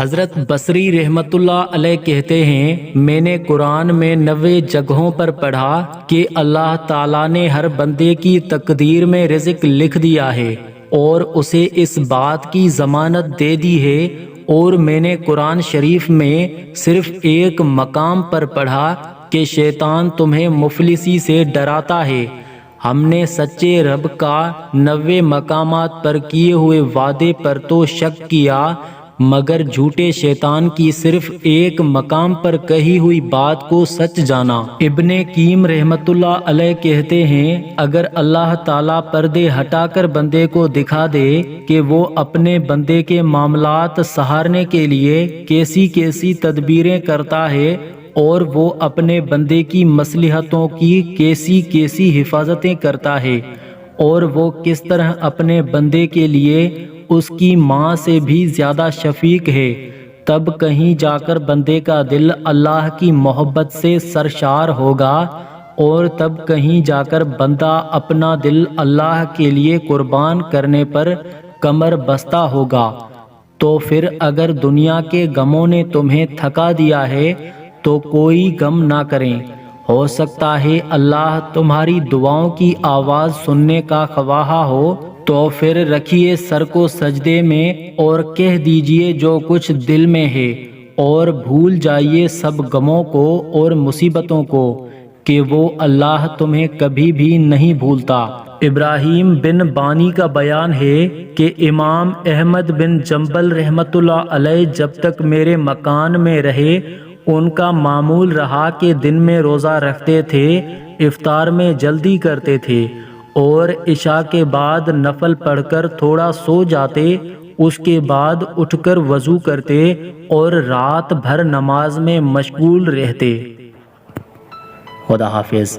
حضرت بصری رحمۃ اللہ علیہ کہتے ہیں، میں نے قرآن میں 90 جگہوں پر پڑھا کہ اللہ تعالیٰ نے ہر بندے کی تقدیر میں رزق لکھ دیا ہے اور اسے اس بات کی ضمانت دے دی ہے، اور میں نے قرآن شریف میں صرف ایک مقام پر پڑھا کہ شیطان تمہیں مفلسی سے ڈراتا ہے۔ ہم نے سچے رب کا 90 مقامات پر کیے ہوئے وعدے پر تو شک کیا، مگر جھوٹے شیطان کی صرف ایک مقام پر کہی ہوئی بات کو سچ جانا۔ ابن قیم رحمۃ اللہ علیہ کہتے ہیں، اگر اللہ تعالیٰ پردے ہٹا کر بندے کو دکھا دے کہ وہ اپنے بندے کے معاملات سنوارنے کے لیے کیسی کیسی تدبیریں کرتا ہے اور وہ اپنے بندے کی مصلحتوں کی کیسی کیسی حفاظتیں کرتا ہے، اور وہ کس طرح اپنے بندے کے لیے اس کی ماں سے بھی زیادہ شفیق ہے، تب کہیں جا کر بندے کا دل اللہ کی محبت سے سرشار ہوگا، اور تب کہیں جا کر بندہ اپنا دل اللہ کے لیے قربان کرنے پر کمر بستہ ہوگا۔ تو پھر اگر دنیا کے غموں نے تمہیں تھکا دیا ہے تو کوئی غم نہ کریں، ہو سکتا ہے اللہ تمہاری دعاؤں کی آواز سننے کا خواہاں ہو، تو پھر رکھیے سر کو سجدے میں اور کہہ دیجئے جو کچھ دل میں ہے، اور بھول جائیے سب غموں کو اور مصیبتوں کو، کہ وہ اللہ تمہیں کبھی بھی نہیں بھولتا۔ ابراہیم بن بانی کا بیان ہے کہ امام احمد بن جنبل رحمۃ اللہ علیہ جب تک میرے مکان میں رہے، ان کا معمول رہا کہ دن میں روزہ رکھتے تھے، افطار میں جلدی کرتے تھے، اور عشاء کے بعد نفل پڑھ کر تھوڑا سو جاتے، اس کے بعد اٹھ کر وضو کرتے اور رات بھر نماز میں مشغول رہتے۔ خدا حافظ۔